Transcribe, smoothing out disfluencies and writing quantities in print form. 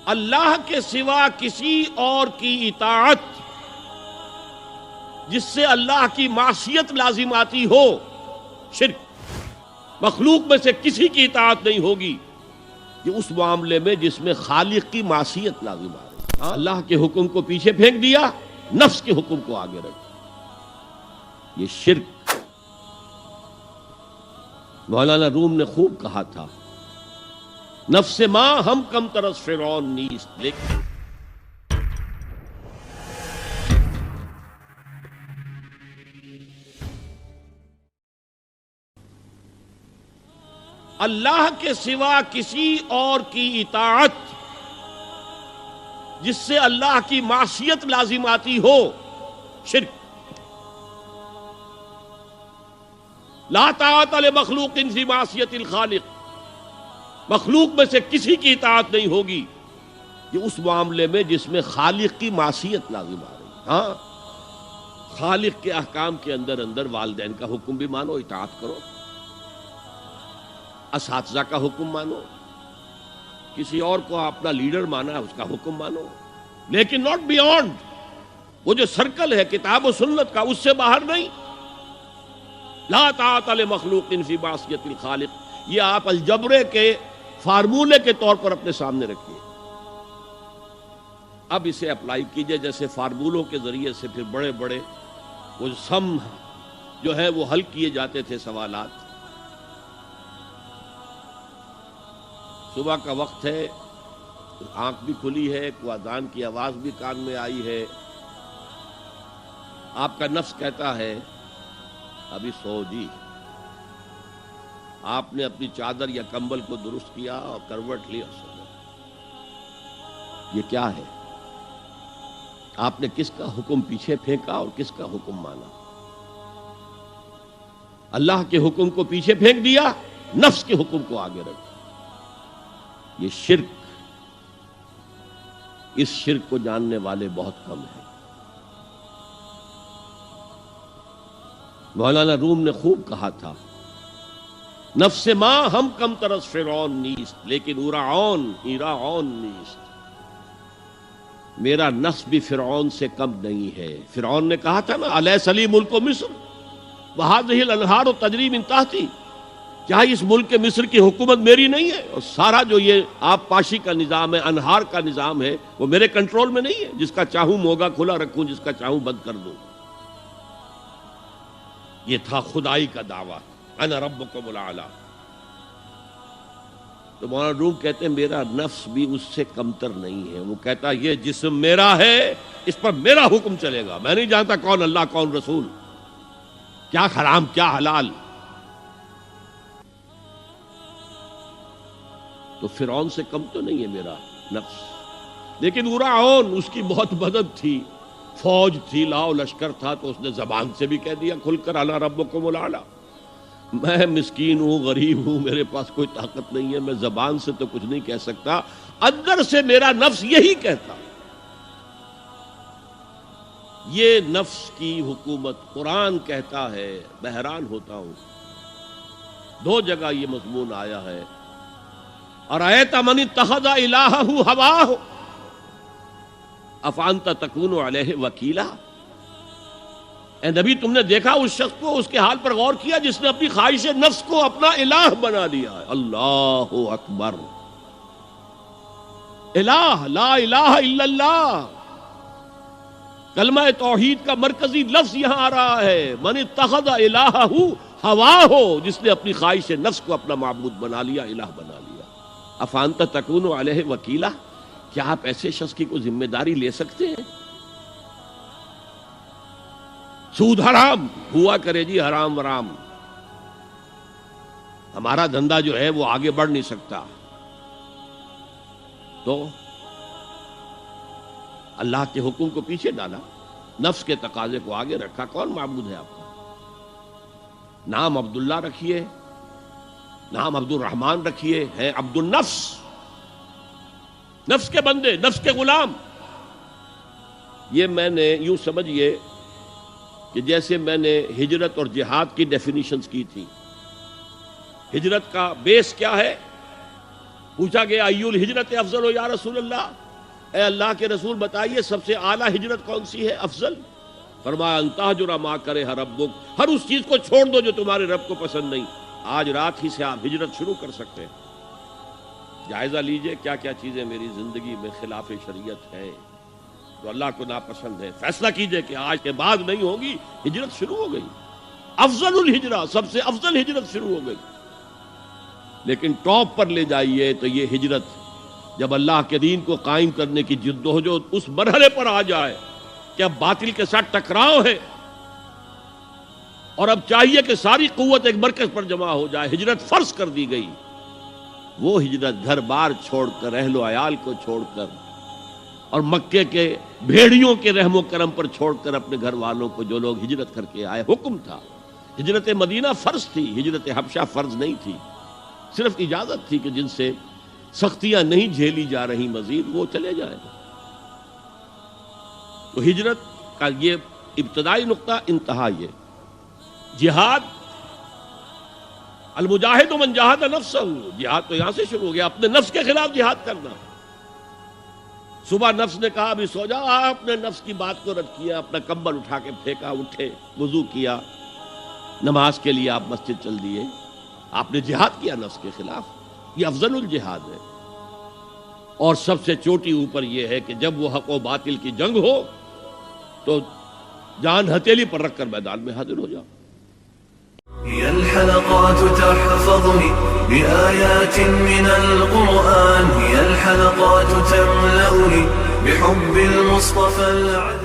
اللہ کے سوا کسی اور کی اطاعت جس سے اللہ کی معصیت لازم آتی ہو شرک. مخلوق میں سے کسی کی اطاعت نہیں ہوگی یہ اس معاملے میں جس میں خالق کی معصیت لازم آ رہی. اللہ کے حکم کو پیچھے پھینک دیا، نفس کے حکم کو آگے رکھ، یہ شرک. مولانا روم نے خوب کہا تھا، نفس ماں ہم کم ترس فرعون نیست. لیکن اللہ کے سوا کسی اور کی اطاعت جس سے اللہ کی معصیت لازم آتی ہو شرک. لا طاعت لمخلوق فی معصیت الخالق، مخلوق میں سے کسی کی اطاعت نہیں ہوگی یہ اس معاملے میں جس میں خالق کی معصیت لازم آ رہی. ہاں، خالق کے احکام کے اندر اندر والدین کا حکم بھی مانو، اطاعت کرو، اساتذہ کا حکم مانو، کسی اور کو اپنا لیڈر مانا ہے اس کا حکم مانو، لیکن ناٹ بیونڈ. وہ جو سرکل ہے کتاب و سنت کا اس سے باہر نہیں. لا طاعت لمخلوق فی معصیت الخالق، یہ آپ الجبرے کے فارمولے کے طور پر اپنے سامنے رکھیے. اب اسے اپلائی کیجئے جیسے فارمولوں کے ذریعے سے پھر بڑے بڑے وہ سم جو ہے وہ حل کیے جاتے تھے سوالات. صبح کا وقت ہے، آنکھ بھی کھلی ہے، کوئی اذان کی آواز بھی کان میں آئی ہے. آپ کا نفس کہتا ہے ابھی سو جی. آپ نے اپنی چادر یا کمبل کو درست کیا اور کروٹ لی اور سو گئے. یہ کیا ہے؟ آپ نے کس کا حکم پیچھے پھینکا اور کس کا حکم مانا؟ اللہ کے حکم کو پیچھے پھینک دیا، نفس کے حکم کو آگے رکھا. یہ شرک. اس شرک کو جاننے والے بہت کم ہیں. مولانا روم نے خوب کہا تھا، نفس ماں ہم کم ترس فرعون نیست لیکن ایراعون نیست. میرا نفس بھی فرعون سے کم نہیں ہے. فرعون نے کہا تھا نا الیس لی ملک مصر وہذہ الانہار تجری من تحتی، کیا اس ملک کے مصر کی حکومت میری نہیں ہے؟ اور سارا جو یہ آپ پاشی کا نظام ہے، انہار کا نظام ہے، وہ میرے کنٹرول میں نہیں ہے؟ جس کا چاہوں موگا کھلا رکھوں، جس کا چاہوں بند کر دوں. یہ تھا خدائی کا دعویٰ، انا ربکم الاعلی. تو مولانا روم کہتے ہیں میرا نفس بھی اس سے کمتر نہیں ہے. وہ کہتا یہ جسم میرا ہے، اس پر میرا حکم چلے گا. میں نہیں جانتا کون اللہ کون رسول، کیا حرام کیا حلال. تو فرعون سے کم تو نہیں ہے میرا نفس. لیکن ایراعون اس کی بہت مدد تھی، فوج تھی، لاؤ لشکر تھا، تو اس نے زبان سے بھی کہہ دیا کھل کر انا ربکم الاعلی. میں مسکین ہوں، غریب ہوں، میرے پاس کوئی طاقت نہیں ہے، میں زبان سے تو کچھ نہیں کہہ سکتا، اندر سے میرا نفس یہی کہتا. یہ نفس کی حکومت قرآن کہتا ہے. میں حیران ہوتا ہوں، دو جگہ یہ مضمون آیا ہے. ارأیت من اتخذ الہہ ہواہ افانت تکون علیہ وکیلا. اے نبی تم نے دیکھا اس شخص کو، اس کے حال پر غور کیا جس نے اپنی خواہش نفس کو اپنا الہ بنا لیا ہے. اللہ اکبر. الہ، لا الہ الا اللہ. کلمہ توحید کا مرکزی لفظ یہاں آ رہا ہے. من اتخذ الہہ ہواہ، جس نے اپنی خواہش نفس کو اپنا معبود بنا لیا، الہ بنا لیا. افانت تکون علیہ وکیلا، کیا آپ ایسے شخص کی کوئی ذمہ داری لے سکتے ہیں؟ سود حرام ہوا کرے جی، حرام ورام، ہمارا دھندا جو ہے وہ آگے بڑھ نہیں سکتا. تو اللہ کے حکم کو پیچھے ڈالا، نفس کے تقاضے کو آگے رکھا. کون معبود ہے آپ کا؟ نام عبداللہ رکھیے، نام عبد الرحمن رکھیے، ہے عبد النفس، نفس کے بندے، نفس کے غلام. یہ میں نے یوں سمجھیے کہ جیسے میں نے ہجرت اور جہاد کی ڈیفینیشنز کی تھی. ہجرت کا بیس کیا ہے؟ پوچھا گیا ایل ہجرت افضل ہو یا رسول اللہ، اے اللہ کے رسول بتائیے سب سے اعلیٰ ہجرت کون سی ہے، افضل؟ فرمایا ان تہجر ما کرہ ربک، ہر اس چیز کو چھوڑ دو جو تمہارے رب کو پسند نہیں۔ آج رات ہی سے آپ ہجرت شروع کر سکتے ہیں۔ جائزہ لیجئے کیا کیا چیزیں میری زندگی میں خلاف شریعت ہیں جو اللہ کو ناپسند ہے، فیصلہ کیجئے کہ آج کے بعد نہیں ہوگی، ہجرت شروع ہو گئی، افضل الہجرہ، سب سے افضل ہجرت شروع ہو گئی۔ لیکن ٹاپ پر لے جائیے تو یہ ہجرت جب اللہ کے دین کو قائم کرنے کی جدوجہد اس مرحلے پر آ جائے کہ اب باطل کے ساتھ ٹکراؤ ہے اور اب چاہیے کہ ساری قوت ایک مرکز پر جمع ہو جائے، ہجرت فرض کر دی گئی، وہ ہجرت گھر بار چھوڑ کر، اہل و عیال کو چھوڑ کر اور مکے کے بھیڑیوں کے رحم و کرم پر چھوڑ کر اپنے گھر والوں کو، جو لوگ ہجرت کر کے آئے، حکم تھا۔ ہجرت مدینہ فرض تھی، ہجرت حبشہ فرض نہیں تھی، صرف اجازت تھی کہ جن سے سختیاں نہیں جھیلی جا رہی مزید وہ چلے جائیں۔ تو ہجرت کا یہ ابتدائی نقطہ، انتہا یہ جہاد، المجاہد من جاہد نفسہ، جہاد تو یہاں سے شروع ہو گیا، اپنے نفس کے خلاف جہاد کرنا۔ صبح نفس نے کہا ابھی سو جاؤ، آپ نے نفس کی بات کو رد کیا، اپنا کمبل اٹھا کے پھینکا، اٹھے، وضو کیا، نماز کے لیے آپ مسجد چل دیے، آپ نے جہاد کیا نفس کے خلاف۔ یہ افضل الجہاد ہے۔ اور سب سے چوٹی اوپر یہ ہے کہ جب وہ حق و باطل کی جنگ ہو تو جان ہتھیلی پر رکھ کر میدان میں حاضر ہو جاؤ۔ هي الحلقات تحفظني بآيات من القرآن، هي الحلقات تملأني بحب المصطفى العذب